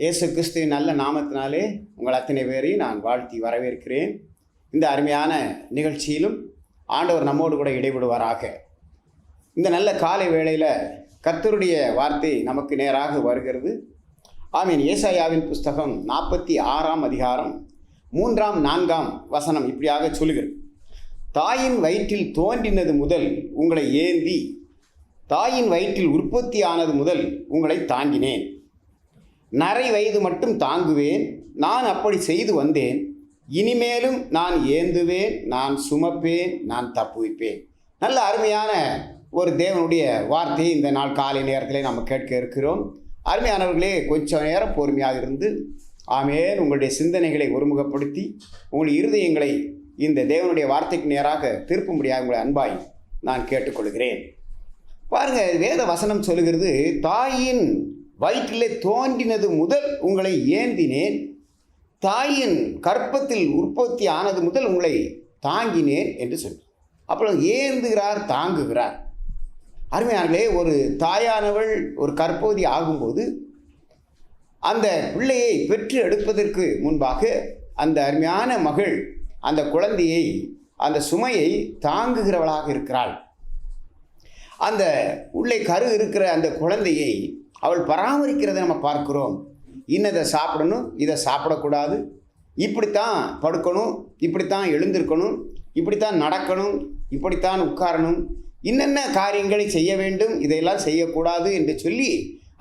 இயேசு கிறிஸ்துவின் நல்ல நாமத்தினாலே உங்கள் அத்தனை பேரையும் நான் வாழ்த்தி வரவேற்கிறேன். இந்த அருமையான நிகழ்ச்சியிலும் ஆண்டவர் நம்மோடு கூட இடைபடுவாராக. இந்த நல்ல காலை வேளையில் கர்த்தருடைய வார்த்தை நமக்கு நேராக வருகிறது. ஆமீன். ஏசாயாவின் புஸ்தகம் 46ஆம் அதிகாரம் 3ஆம் 4ஆம் வசனம் இப்படியாக சொல்லுகிறது. தாயின் வயிற்றில் தோன்றினது முதல் உங்களை ஏந்தி, தாயின் வயிற்றில் உற்பத்தியானது முதல் உங்களை தாங்கினேன். நரை வயது மட்டும் தாங்குவேன், நான் அப்படி செய்து வந்தேன். இனிமேலும் நான் ஏந்துவேன், நான் சுமப்பேன், நான் தப்புவிப்பேன். நல்ல அருமையான ஒரு தேவனுடைய வார்த்தையை இந்த நாள் காலை நேரத்தில் நாம் கேட்க இருக்கிறோம். அருமையானவர்களே, கொஞ்சம் நேரம் பொறுமையாக இருந்து ஆமேன் உங்களுடைய சிந்தனைகளை ஒருமுகப்படுத்தி உங்களுடைய இருதயங்களை இந்த தேவனுடைய வார்த்தைக்கு நேராக திருப்பும்படியாக உங்களை அன்பாய் நான் கேட்டுக்கொள்கிறேன். பாருங்கள், வேத வசனம் சொல்லுகிறது, தாயின் வயிற்றிலே தோன்றினது முதல் உங்களை ஏந்தினேன், தாயின் கற்பத்தில் உற்பத்தி ஆனது முதல் உங்களை தாங்கினேன் என்று சொல்லி அப்புறம் ஏந்துகிறார், தாங்குகிறார். அருமையானவர்களே, ஒரு தாயானவள் ஒரு கற்பவதி ஆகும்போது அந்த பிள்ளையை பெற்று எடுப்பதற்கு முன்பாக அந்த அருமையான மகள் அந்த குழந்தையை, அந்த சுமையை தாங்குகிறவளாக இருக்கிறாள். அந்த உள்ளே கரு இருக்கிற அந்த குழந்தையை அவள் பராமரிக்கிறதை நம்ம பார்க்கிறோம். இன்னதை சாப்பிடணும், இதை சாப்பிடக்கூடாது, இப்படித்தான் படுக்கணும், இப்படித்தான் எழுந்திருக்கணும், இப்படித்தான் நடக்கணும், இப்படித்தான் உட்காரணும், இன்னென்ன காரியங்களை செய்ய வேண்டும், இதையெல்லாம் செய்யக்கூடாது என்று சொல்லி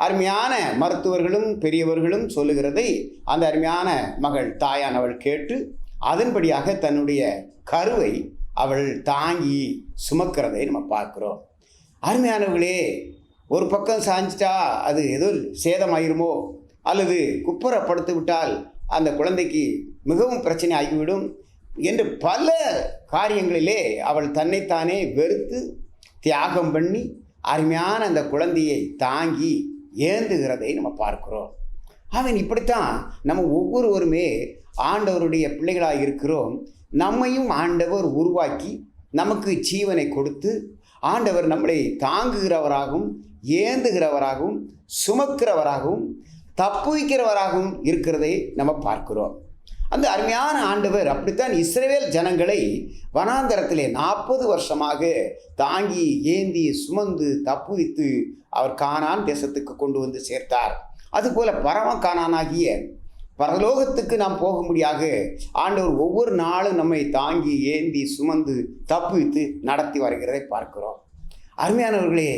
அருமையான மருத்துவர்களும் பெரியவர்களும் சொல்லுகிறதை அந்த அருமையான மகள் தாயானவள் கேட்டு அதன்படியாக தன்னுடைய கருவை அவள் தாங்கி சுமக்கிறதை நம்ம பார்க்கிறோம். அருமையானவர்களே, ஒரு பக்கம் சாஞ்சிட்டா அது ஏதோ சேதமாயிருமோ அல்லது குப்புறப்படுத்தி விட்டால் அந்த குழந்தைக்கு மிகவும் பிரச்சனை ஆகிவிடும் என்று பல காரியங்களிலே அவள் தன்னைத்தானே வெறுத்து தியாகம் பண்ணி அருமையான அந்த குழந்தையை தாங்கி ஏந்துகிறதை நம்ம பார்க்கிறோம். அவன் இப்படித்தான் நம்ம ஒவ்வொருவருமே ஆண்டவருடைய பிள்ளைகளாக இருக்கிறோம். நம்மையும் ஆண்டவர் உருவாக்கி நமக்கு ஜீவனை கொடுத்து ஆண்டவர் நம்மளை தாங்குகிறவராகவும் ஏந்துகிறவராகவும் சுமக்கிறவராகவும் தப்புவிக்கிறவராகவும் இருக்கிறதை நம்ம பார்க்கிறோம். அந்த அருமையான ஆண்டவர் அப்படித்தான் இஸ்ரவேல் ஜனங்களை வனாந்தரத்திலே 40 வருஷமாக தாங்கி ஏந்தி சுமந்து தப்புவித்து அவர் கானான் தேசத்துக்கு கொண்டு வந்து சேர்த்தார். அதுபோல பரம கானானாகிய பரலோகத்துக்கு நாம் போகும்படியாக ஆண்டவர் ஒவ்வொரு நாளும் நம்மை தாங்கி ஏந்தி சுமந்து தப்புவித்து நடத்தி வருகிறதை பார்க்கிறோம். அருமையானவர்களே,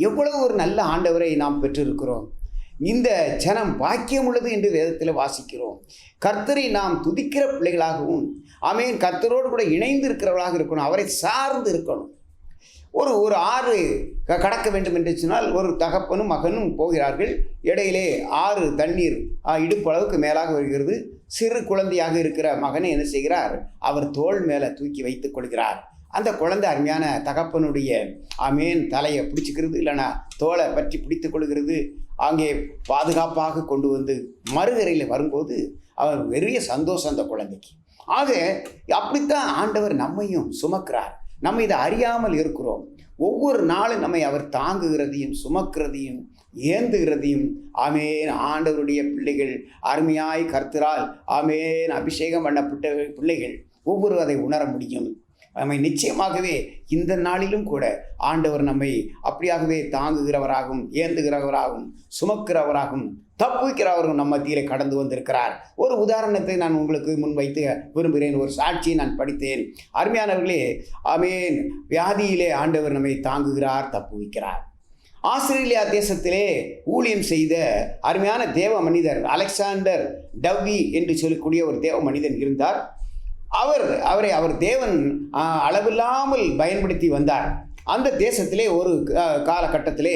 எவ்வளவு ஒரு நல்ல ஆண்டவரை நாம் பெற்றிருக்கிறோம். இந்த ஜனம் பாக்கியம் உள்ளது என்று வேதத்தில் வாசிக்கிறோம். கர்த்தரை நாம் துதிக்கிற பிள்ளைகளாகவும் ஆமென் கர்த்தரோடு கூட இணைந்து இருக்கிறவர்களாக இருக்கணும், அவரை சார்ந்து இருக்கணும். ஒரு ஆறு கடக்க வேண்டும் என்று சொன்னால் ஒரு தகப்பனும் மகனும் போகிறார்கள். இடையிலே ஆறு தண்ணீர் இடுப்பு அளவுக்கு மேலாக வருகிறது. சிறு குழந்தையாக இருக்கிற மகனை என்ன செய்கிறார், அவர் தோள் மேலே தூக்கி வைத்துக் கொள்கிறார். அந்த குழந்தை அருமையான தகப்பனுடைய ஆமேன் தலையை பிடிச்சிக்கிறது, இல்லைனா தோலை பற்றி பிடித்து கொள்கிறது. அங்கே பாதுகாப்பாக கொண்டு வந்து மறுகரையில் வரும்போது அவர் பெரிய சந்தோஷம் அந்த குழந்தைக்கு. ஆக அப்படித்தான் ஆண்டவர் நம்மையும் சுமக்கிறார். நம்ம இதை அறியாமல் இருக்கிறோம். ஒவ்வொரு நாளும் நம்மை அவர் தாங்குகிறதையும் சுமக்கிறதையும் ஏந்துகிறதையும் ஆமேன் ஆண்டவருடைய பிள்ளைகள் அருமையாய் கர்த்தரால் ஆமேன் அபிஷேகம் பண்ணப்பட்ட பிள்ளைகள் ஒவ்வொரு அதை உணர முடியும். நம்மை நிச்சயமாகவே இந்த நாளிலும் கூட ஆண்டவர் நம்மை அப்படியாகவே தாங்குகிறவராகவும் ஏந்துகிறவராகவும் சுமக்கிறவராகவும் தப்புவிக்கிறவரும் நம்ம மத்தியிலே கடந்து வந்திருக்கிறார். ஒரு உதாரணத்தை நான் உங்களுக்கு முன் வைத்து விரும்புகிறேன். ஒரு சாட்சியை நான் படித்தேன். அருமையானவர்களே, ஆமேன் வியாதியிலே ஆண்டவர் நம்மை தாங்குகிறார், தப்புவிக்கிறார். ஆஸ்திரேலியா தேசத்திலே ஊழியம் செய்த அருமையான தேவ மனிதர் அலெக்சாண்டர் டவ்வி என்று சொல்லக்கூடிய ஒரு தேவ மனிதன் இருந்தார். அவர் தேவன் அளவில்லாமல் பயன்படுத்தி வந்தார். அந்த தேசத்திலே ஒரு காலகட்டத்திலே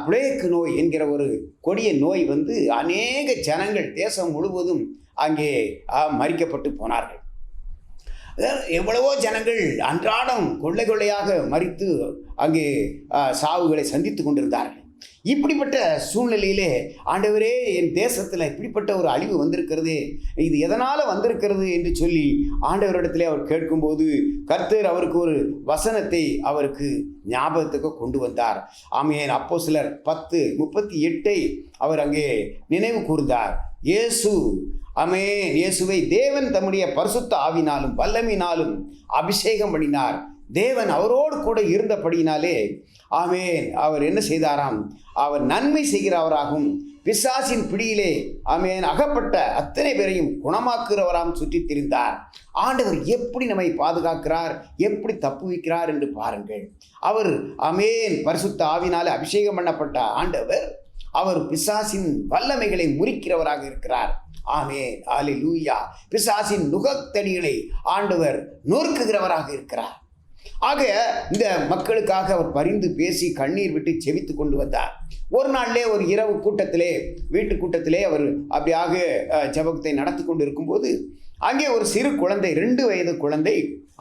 பிளேக் நோய் என்கிற ஒரு கொடிய நோய் வந்து அநேக ஜனங்கள் தேசம் முழுவதும் அங்கே மரிக்கப்பட்டு போனார்கள். எவ்வளவோ ஜனங்கள் அன்றாடம் கொள்ளையாக மரித்து அங்கே சாவுகளை சந்தித்து கொண்டிருந்தார்கள். இப்படிப்பட்ட சூழ்நிலையிலே ஆண்டவரே, என் தேசத்தில் இப்படிப்பட்ட ஒரு அழிவு வந்திருக்கிறது, இது எதனால் வந்திருக்கிறது என்று சொல்லி ஆண்டவரிடத்திலே அவர் கேட்கும்போது கர்த்தர் அவருக்கு ஒரு வசனத்தை அவருக்கு ஞாபகத்துக்கு கொண்டு வந்தார். ஆமென். அப்போஸ்தலர் 10:38 அவர் அங்கே நினைவு கூர்ந்தார். இயேசுவை தேவன் தம்முடைய பரிசுத்த ஆவினாலும் வல்லமையினாலும் அபிஷேகம் பண்ணினார். தேவன் அவரோடு கூட இருந்தபடியினாலே ஆமென், அவர் என்ன செய்தாராம்? அவர் நன்மை செய்கிறவராகவும் பிசாசின் பிடியிலே ஆமென் அகப்பட்ட அத்தனை பேரையும் குணமாக்குகிறவராம் சுற்றி திரிந்தார். ஆண்டவர் எப்படி நம்மை பாதுகாக்கிறார், எப்படி தப்புவிக்கிறார் என்று பாருங்கள். அவர் ஆமென் பரிசுத்த ஆவினாலே அபிஷேகம் பண்ணப்பட்ட ஆண்டவர், அவர் பிசாசின் வல்லமைகளை முறிக்கிறவராக இருக்கிறார். ஆமென், அல்லேலூயா. பிசாசின் நுகத்தடிகளை ஆண்டவர் நொறுக்குகிறவராக இருக்கிறார். ஆக இந்த மக்களுக்காக அவர் பரிந்து பேசி கண்ணீர் விட்டு செபித்து கொண்டு வந்தார். ஒரு நாளிலே ஒரு இரவு கூட்டத்திலே, வீட்டு கூட்டத்திலே அவர் அப்படியாக ஜெபத்தை நடத்தி கொண்டு இருக்கும்போது அங்கே ஒரு சிறு குழந்தை, 2 வயது குழந்தை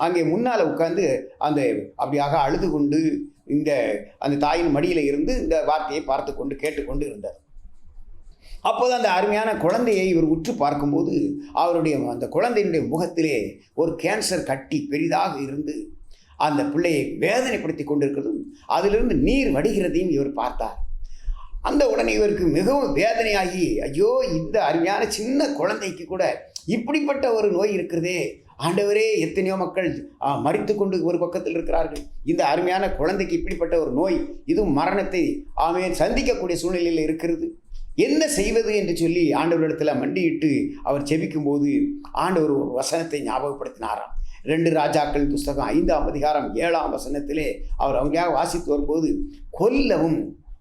அங்கே முன்னால் உட்கார்ந்து அந்த அப்படியாக அழுது கொண்டு அந்த தாயின் மடியில் இருந்து இந்த வார்த்தையை பார்த்து கொண்டு கேட்டுக்கொண்டு இருந்தார். அப்போது அந்த அருமையான குழந்தையை இவர் உற்று பார்க்கும்போது அந்த குழந்தையினுடைய முகத்திலே ஒரு கேன்சர் கட்டி பெரிதாக இருந்து அந்த பிள்ளையை வேதனைப்படுத்தி கொண்டிருக்கிறதும் அதிலிருந்து நீர் வடிகிறதையும் இவர் பார்த்தார். அந்த உடனே இவருக்கு மிகவும் வேதனையாகி, ஐயோ, இந்த அருமையான சின்ன குழந்தைக்கு கூட இப்படிப்பட்ட ஒரு நோய் இருக்கிறதே ஆண்டவரே, எத்தனையோ மக்கள் மரித்து கொண்டு ஒரு பக்கத்தில் இருக்கிறார்கள், இந்த அருமையான குழந்தைக்கு இப்படிப்பட்ட ஒரு நோய், இதுவும் மரணத்தை ஆமென் சந்திக்கக்கூடிய சூழ்நிலையில் இருக்கிறது, என்ன செய்வது என்று சொல்லி ஆண்டவரிடத்தில் மண்டியிட்டு அவர் செபிக்கும் போது ஆண்டவர் ஒரு வசனத்தை ஞாபகப்படுத்தினாராம். 2 ராஜாக்கள் புஸ்தகம் 5ஆம் அதிகாரம் 7ஆம் வசனத்திலே அவர் அவங்களாக வாசித்து வரும்போது, கொல்லவும்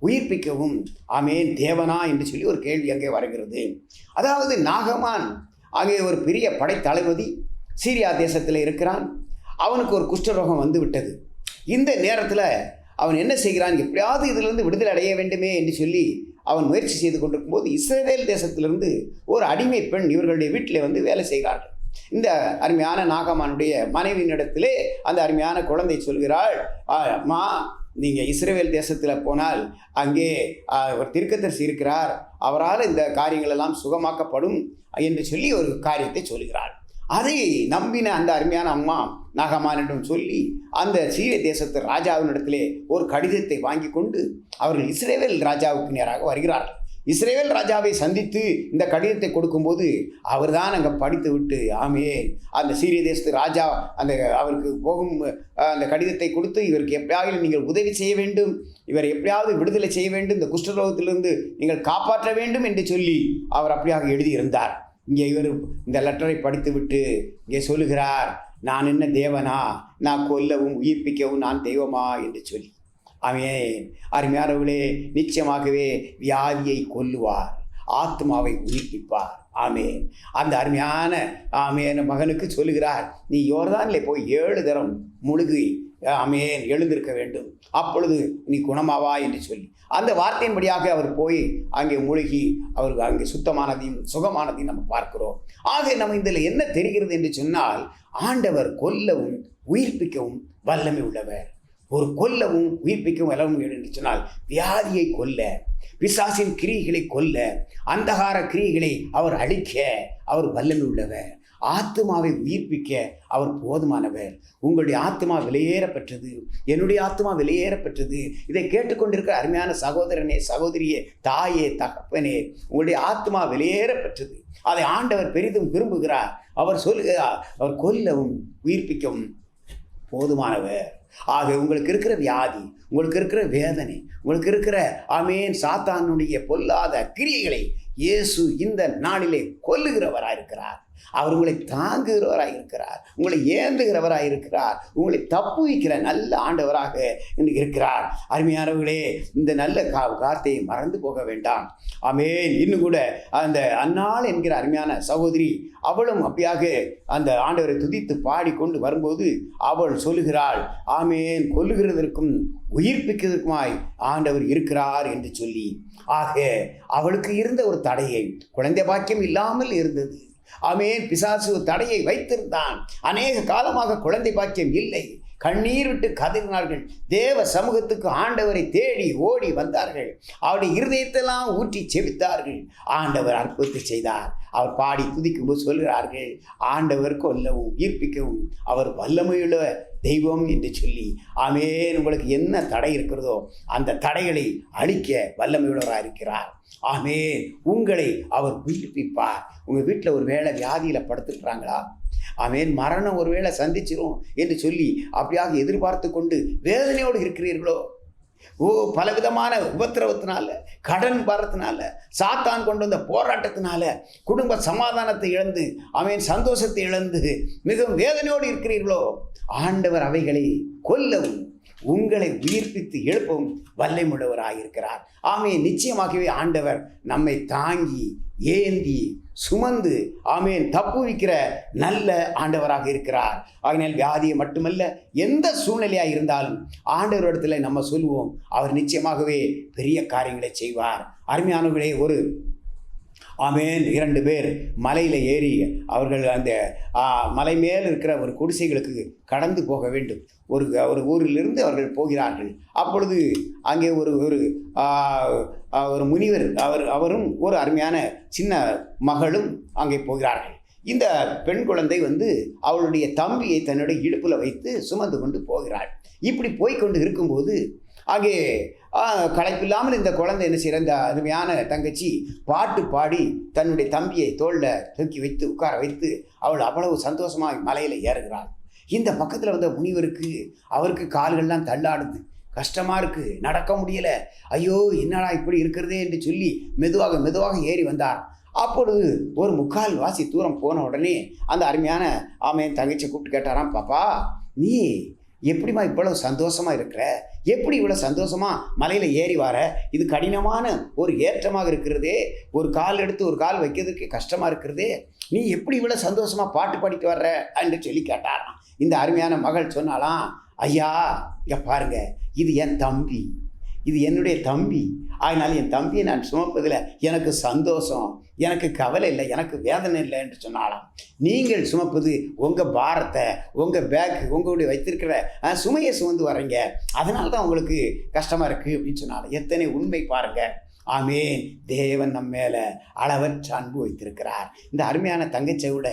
உயிர்ப்பிக்கவும் ஆமென் தேவனா என்று சொல்லி ஒரு கேள்வி அங்கே வருகிறது. அதாவது நாகமான் அங்கே ஒரு பெரிய படைத்தளபதி சீரியா தேசத்தில் இருக்கிறான். அவனுக்கு ஒரு குஷ்டரோகம் வந்து விட்டது. இந்த நேரத்தில் அவன் என்ன செய்கிறான், எப்படியாவது இதிலிருந்து விடுதலை அடைய வேண்டுமே என்று சொல்லி அவன் முயற்சி செய்து கொண்டிருக்கும் போது இஸ்ரவேல் தேசத்திலிருந்து ஒரு அடிமை பெண் இவர்களுடைய வீட்டில் வந்து வேலை செய்கிறார்கள். இந்த அருமையான நாகமானுடைய மனைவியினிடத்திலே அந்த அருமையான குழந்தை சொல்கிறாள், அம்மா, நீங்கள் இஸ்ரவேல் தேசத்தில் போனால் அங்கே ஒரு தீர்க்கதரிசி இருக்கிறார், அவரால் இந்த காரியங்கள் எல்லாம் சுகமாக்கப்படும் என்று சொல்லி ஒரு காரியத்தை சொல்கிறாள். அதை நம்பின அந்த அருமையான அம்மா நாகமானிடம் சொல்லி அந்த சீரிய தேசத்து ராஜாவினிடத்திலே ஒரு கடிதத்தை வாங்கி கொண்டு அவர்கள் இஸ்ரவேல் ராஜாவுக்கு நேராக வருகிறார்கள். இஸ்ரவேல் ராஜாவை சந்தித்து இந்த கடிதத்தை கொடுக்கும்போது அவர் தான் அங்கே படித்து விட்டு ஆமென் அந்த சீரிய தேசத்து ராஜா அவருக்கு போகும் அந்த கடிதத்தை கொடுத்து, இவருக்கு எப்படியாவது நீங்கள் உதவி செய்ய வேண்டும், இவர் எப்படியாவது விடுதலை செய்ய வேண்டும், இந்த குஷ்டரோகத்திலிருந்து நீங்கள் காப்பாற்ற வேண்டும் என்று சொல்லி அவர் அப்படியாக எழுதியிருந்தார். இங்கே இவர் இந்த லெட்டரை படித்துவிட்டு இங்கே சொல்லுகிறார், நான் என்ன தேவனா, நான் கொல்லவும் உயிர்ப்பிக்கவும் நான் தெய்வமா என்று சொல்லி. ஆமென். அருமையானவர்களே, நிச்சயமாகவே வியாதியை கொல்லுவார், ஆத்மாவை உயிர்ப்பிப்பார். ஆமென். அந்த அருமையான ஆமென் மகனுக்கு சொல்லுகிறார், நீ யோர்தானிலே போய் 7 தரம் முழுகி ஆமென் எழுந்திருக்க வேண்டும், அப்பொழுது நீ குணமாவா என்று சொல்லி அந்த வார்த்தையின்படியாக அவர் போய் அங்கே மூழ்கி அவருக்கு அங்கே சுத்தமானதையும் சுகமானதையும் நம்ம பார்க்கிறோம். ஆக நம்ம இதில் என்ன தெரிகிறது என்று சொன்னால், ஆண்டவர் கொல்லவும் உயிர்ப்பிக்கவும் வல்லமை உள்ளவர். ஒரு கொல்லவும் உயிர்ப்பிக்கவும் வல்லமை என்று சொன்னால் வியாதியை கொல்ல, பிசாசின் கிரியைகளை கொல்ல, அந்தகார கிரியைகளை அவர் அழிக்க அவர் வல்லமை உள்ளவர். ஆத்மாவை உயிர்ப்பிக்க அவர் போதுமானவர். உங்களுடைய ஆத்மா விலையேறப்பெற்றது, என்னுடைய ஆத்மா விலையேறப்பெற்றது. இதை கேட்டுக்கொண்டிருக்கிற அருமையான சகோதரனே, சகோதரியே, தாயே, தகப்பனே, உங்களுடைய ஆத்மா விலையேறப்பெற்றது. அதை ஆண்டவர் பெரிதும் விரும்புகிறார். அவர் சொல்லுகிறார், அவர் கொல்லவும் உயிர்ப்பிக்கவும் போதுமானவர். ஆக உங்களுக்கு இருக்கிற வியாதி, உங்களுக்கு இருக்கிற வேதனை, உங்களுக்கு இருக்கிற ஆமென் சாத்தானுடைய பொல்லாத கிரியைகளை இயேசு இந்த நாளிலே கொல்லுகிறவராயிருக்கிறார். அவர் உங்களை தாங்குகிறவராக இருக்கிறார், உங்களை ஏந்துகிறவராக இருக்கிறார், உங்களை தப்புவிக்கிற நல்ல ஆண்டவராக இருக்கிறார். அருமையானவர்களே, இந்த நல்ல வார்த்தையை மறந்து போக வேண்டாம். ஆமென். இன்னும் கூட அந்த அன்னாள் என்கிற அருமையான சகோதரி, அவளும் அப்படியாக அந்த ஆண்டவரை துதித்து பாடிக்கொண்டு வரும்போது அவள் சொல்லுகிறாள், ஆமென், கொல்லுகிறதற்கும் உயிர்ப்பிக்கிறதுக்குமாய் ஆண்டவர் இருக்கிறார் என்று சொல்லி. ஆக அவளுக்கு இருந்த ஒரு தடையை, குழந்தை பாக்கியம் இல்லாமல் இருந்தது. ஆமென். பிசாசு தடையை வைத்திருந்தான். அநேக காலமாக குழந்தை பாக்கியம் இல்லை. கண்ணீர் விட்டு கதறினார்கள். தேவ சமூகத்துக்கு ஆண்டவரை தேடி ஓடி வந்தார்கள். அவருடைய இருதயத்தெல்லாம் ஊற்றி செவித்தார்கள். ஆண்டவர் அற்புதத்தை செய்தார். அவர் பாடி துதிக்கும்போது சொல்கிறார்கள், ஆண்டவர் கொல்லவும் உயிர்ப்பிக்கவும் அவர் வல்லமையுள்ள தெய்வம் என்று சொல்லி. ஆமென். உங்களுக்கு என்ன தடை இருக்கிறதோ அந்த தடைகளை அழிக்க வல்லமையுள்ளவராக இருக்கிறார். ஆமென். உங்களை அவர் உயிர்ப்பிப்பார். உங்கள் வீட்டில் ஒரு வேளை வியாதியில் படுத்துக்கிறாங்களா? ஆமென். மரணம் ஒருவேளை சந்திச்சிரும் என்று சொல்லி அப்படியாக எதிர்பார்த்து கொண்டு வேதனையோடு இருக்கிறீர்களோ? பலவிதமான உபத்திரவத்தினால, கடன் பாரத்தினால, சாத்தான் கொண்டு வந்த போராட்டத்தினால குடும்ப சமாதானத்தை இழந்து, ஆமென், சந்தோஷத்தை இழந்து மிகவும் வேதனையோடு இருக்கிறீர்களோ? ஆண்டவர் அவைகளை கொல்லவும் உங்களை உயிர்ப்பித்து எழுப்பவும் வல்லமையுள்ளவராயிருக்கிறார். ஆமென். நிச்சயமாகவே ஆண்டவர் நம்மை தாங்கி ஏந்தி சுமந்து, ஆமென், தப்புவிக்கிற நல்ல ஆண்டவராக இருக்கிறார். ஆகினால் வியாதியை மட்டுமல்ல, எந்த சூழ்நிலையாக இருந்தாலும் ஆண்டவரிடத்தில் நம்ம சொல்லுவோம், அவர் நிச்சயமாகவே பெரிய காரியங்களை செய்வார். அருமையானவர்களே, ஆமென், 2 பேர் மலையில் ஏறி அவர்கள் அந்த மலை மேல் இருக்கிற ஒரு குடிசைகளுக்கு கடந்து போக வேண்டும். ஒரு ஊரிலிருந்து அவர்கள் போகிறார்கள். அப்பொழுது அங்கே ஒரு முனிவர் அவரும் ஒரு அருமையான சின்ன மகளும் அங்கே போகிறார்கள். இந்த பெண் குழந்தை அவளுடைய தம்பியை தன்னுடைய இடுப்பில் வைத்து சுமந்து கொண்டு போகிறாள். இப்படி போய்கொண்டு இருக்கும்போது அங்கே களைப்பில்லாமல் இந்த குழந்தை என்ன செய்கிற, இந்த அருமையான தங்கச்சி பாட்டு பாடி தன்னுடைய தம்பியை தோளில் தூக்கி வைத்து உட்கார வைத்து அவள் அவ்வளவு சந்தோஷமாக மலையில் ஏறுகிறாள். இந்த பக்கத்தில் முனிவருக்கு அவருக்கு கால்கள்லாம் தள்ளாடுது, கஷ்டமாக இருக்குது, நடக்க முடியலை. ஐயோ, என்னடா இப்படி இருக்கிறதே என்று சொல்லி மெதுவாக ஏறி வந்தார். அப்பொழுது ஒரு 3/4 வாசி தூரம் போன உடனே அந்த அருமையான ஆமென் தங்கச்சியை கூப்பிட்டு கேட்டாராம், பாப்பா, நீ எப்படிமா இவ்வளவு சந்தோஷமாக இருக்கிற? எப்படி இவ்வளோ சந்தோஷமாக மலையில் ஏறி வர? இது கடினமான ஒரு ஏற்றமாக இருக்கிறதே, ஒரு கால் எடுத்து ஒரு கால் வைக்கிறதுக்கு கஷ்டமாக இருக்கிறதே, நீ எப்படி இவ்வளோ சந்தோஷமாக பாட்டு பாடிட்டு வர்ற என்று சொல்லி கேட்டாராம். இந்த அருமையான மகள் சொன்னாலாம், ஐயா, இங்கே பாருங்க, இது என் தம்பி, இது என்னுடைய தம்பி. அதனால் என் தம்பியை நான் சுமப்பதில் எனக்கு சந்தோஷம், எனக்கு கவலை இல்லை, எனக்கு வேதனை இல்லை என்று சொன்னாலாம். நீங்கள் சுமப்பது உங்கள் பாரத்தை, உங்கள் பேக்கு, உங்களுடைய வைத்திருக்கிற சுமையை சுமந்து வரீங்க, அதனால தான் உங்களுக்கு கஷ்டமாக இருக்குது அப்படின்னு சொன்னாலும் எத்தனை உண்மை பாருங்கள். ஆமென். தேவன் நம்ம மேலே அளவற்ற அன்பு வைத்திருக்கிறார். இந்த அருமையான தங்கச்சியோட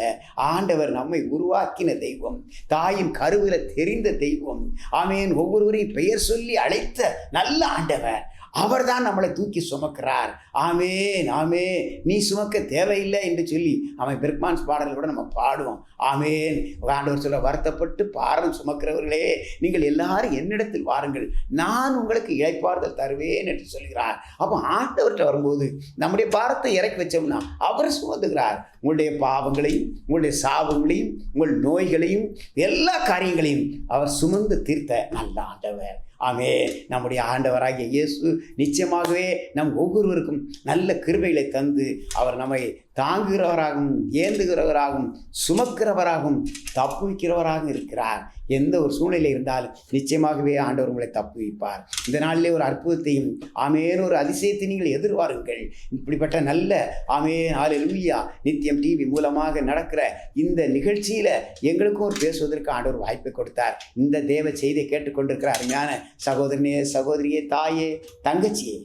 ஆண்டவர் நம்மை உருவாக்கின தெய்வம், தாயின் கருவில் தெரிந்த தெய்வம். ஆமென். ஒவ்வொருவரையும் பெயர் சொல்லி அழைத்த நல்ல ஆண்டவர், அவர் தான் நம்மளை தூக்கி சுமக்கிறார். ஆமென், ஆமென். நீ சுமக்க தேவையில்லை என்று சொல்லி அவன் பெர்க்மான்ஸ் பாடல் கூட நம்ம பாடுவோம். ஆமென். ஆண்டவர் சொல்ல, வருத்தப்பட்டு பாரம் சுமக்கிறவர்களே, நீங்கள் எல்லாரும் என்னிடத்தில் வாருங்கள், நான் உங்களுக்கு இளைப்பாறுதல் தருவேன் என்று சொல்கிறார். அப்போ ஆண்டவர்கிட்ட வரும்போது நம்முடைய பாரத்தை இறக்கி வச்சோம்னா அவர் சுமந்துகிறார். உங்களுடைய பாவங்களையும், உங்களுடைய சாபங்களையும், உங்கள் நோய்களையும், எல்லா காரியங்களையும் அவர் சுமந்து தீர்த்த நல்ல ஆண்டவர். ஆமென். நம்முடைய ஆண்டவராகிய இயேசு நிச்சயமாகவே நம் ஒவ்வொருவருக்கும் நல்ல கிருபைகளை தந்து அவர் நம்மை தாங்குகிறவராகவும், ஏந்துகிறவராகவும், சுமக்கிறவராகவும், தப்புவிக்கிறவராகவும் இருக்கிறார். எந்த ஒரு சூழ்நிலை இருந்தாலும் நிச்சயமாகவே ஆண்டவர் உங்களை தப்புவிப்பார். இந்த நாளிலே ஒரு அற்புதத்தையும், ஆமென், ஒரு அதிசயத்தை நீங்கள் எதிர்பாருங்கள். இப்படிப்பட்ட நல்ல ஆமென், ஹல்லேலூயா, நித்தியம் டிவி மூலமாக நடக்கிற இந்த நிகழ்ச்சியில் எங்களுக்கும் ஒரு பேசுவதற்கு ஆண்டவர் வாய்ப்பை கொடுத்தார். இந்த தேவ செய்தியை கேட்டுக்கொண்டிருக்கிற அருமையான சகோதரனே, சகோதரியே, தாயே, தங்கச்சியே,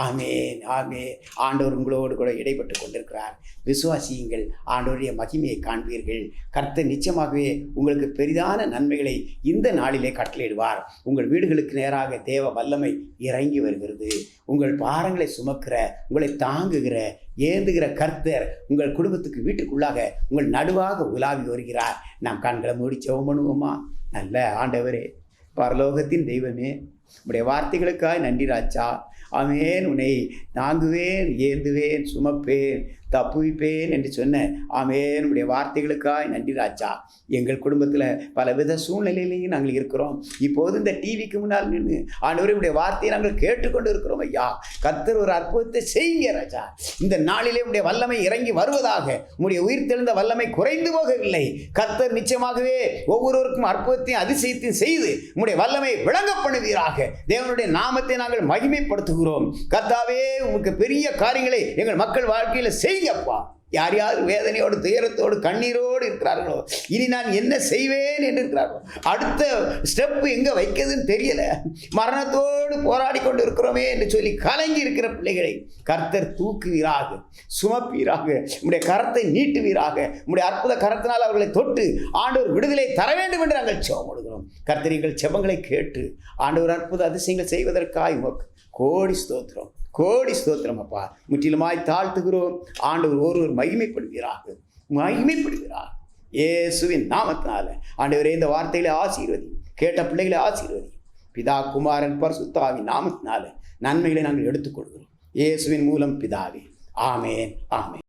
ஆமென், ஆமென். ஆண்டவர் உங்களோடு கூட இடைப்பட்டு கொண்டிருக்கிறார். விசுவாசியுங்கள், ஆண்டவருடைய மகிமையை காண்பீர்கள். கர்த்தர் நிச்சயமாகவே உங்களுக்கு பெரிதான நன்மைகளை இந்த நாளிலே கட்டளையிடுவார். உங்கள் வீடுகளுக்கு நேராக தேவ வல்லமை இறங்கி வருகிறது. உங்கள் பாரங்களை சுமக்கிற, உங்களை தாங்குகிற, ஏந்துகிற கர்த்தர் உங்கள் குடும்பத்துக்கு வீட்டுக்குள்ளாக உங்கள் நடுவாக உலாவி வருகிறார். நாம் கண்களை மூடி ஜெபம் பண்ணுவோமா? நல்ல ஆண்டவரே, பரலோகத்தின் தெய்வமே, உடைய வார்த்தைகளுக்காய் நன்றி ராஜா. ஆமென். உன்னை தாங்குவேன், ஏந்துவேன், சுமப்பேன், தப்புவிப்பேன் என்று சொன்ன ஆமென் உடைய வார்த்தைகளுக்காய் நன்றி ராஜா. எங்கள் குடும்பத்தில் பலவித சூழ்நிலையிலையும் நாங்கள் இருக்கிறோம். இப்போது இந்த டிவிக்கு முன்னால் நின்று ஆண்டவரே உடைய வார்த்தையை நாங்கள் கேட்டுக்கொண்டு இருக்கிறோம். ஐயா, கர்த்தர் ஒரு அற்புதத்தை செய்யுங்க ராஜா. இந்த நாளிலே உடைய வல்லமை இறங்கி வருவதாக. உடைய உயிர் தெழுந்த வல்லமை குறைந்து போகவில்லை. கர்த்தர் நிச்சயமாகவே ஒவ்வொருவருக்கும் அற்புதத்தையும் அதிசயத்தையும் செய்து உடைய வல்லமை விளங்க பண்ணுவீராக. தேவனுடைய நாமத்தை நாங்கள் மகிமைப்படுத்துகிறோம். கர்த்தாவே, உங்களுக்கு பெரிய காரியங்களை எங்கள் மக்கள் வாழ்க்கையில் செய்யப்பா. யார் யார் வேதனையோடு துயரத்தோடு கண்ணீரோடு இருக்கிறார்களோ, இனி நான் என்ன செய்வேன் என்று இருக்கிறார்களோ, அடுத்த ஸ்டெப்பு எங்கே வைக்கிறதுன்னு தெரியல, மரணத்தோடு போராடி கொண்டு இருக்கிறோமே என்று சொல்லி கலங்கி இருக்கிற பிள்ளைகளை கர்த்தர் தூக்குவீராக, சுமப்பீராக, உம்முடைய கரத்தை நீட்டுவீராக. உம்முடைய அற்புத கரத்தினால் அவர்களை தொட்டு ஆண்டவர் விடுதலை தர வேண்டும் என்று நாங்கள் ஜெபம் பண்ணுகிறோம். கர்த்தர் எங்கள் ஜெபங்களை கேட்டு ஆண்டவர் அற்புத அதிசயங்கள் செய்வதற்காக உமக்கு கோடி ஸ்தோத்திரம், கோடி ஸ்தோத்திரம் அப்பா. முற்றிலுமாய் தாழ்த்துகிறோம். ஆண்டவர் ஒருவர் மகிமைப்படுவீராக, மகிமைப்படுவீராக இயேசுவின் நாமத்தினால. ஆண்டவரே, இந்த வார்த்தைகளை ஆசீர்வதி, கேட்ட பிள்ளைகளை ஆசீர்வதி. பிதா, குமாரன், பரிசுத்த ஆவியின் நாமத்தினால நன்மைகளை நாங்கள் எடுத்துக்கொள்கிறோம். இயேசுவின் மூலம் பிதாவே, ஆமேன், ஆமேன்.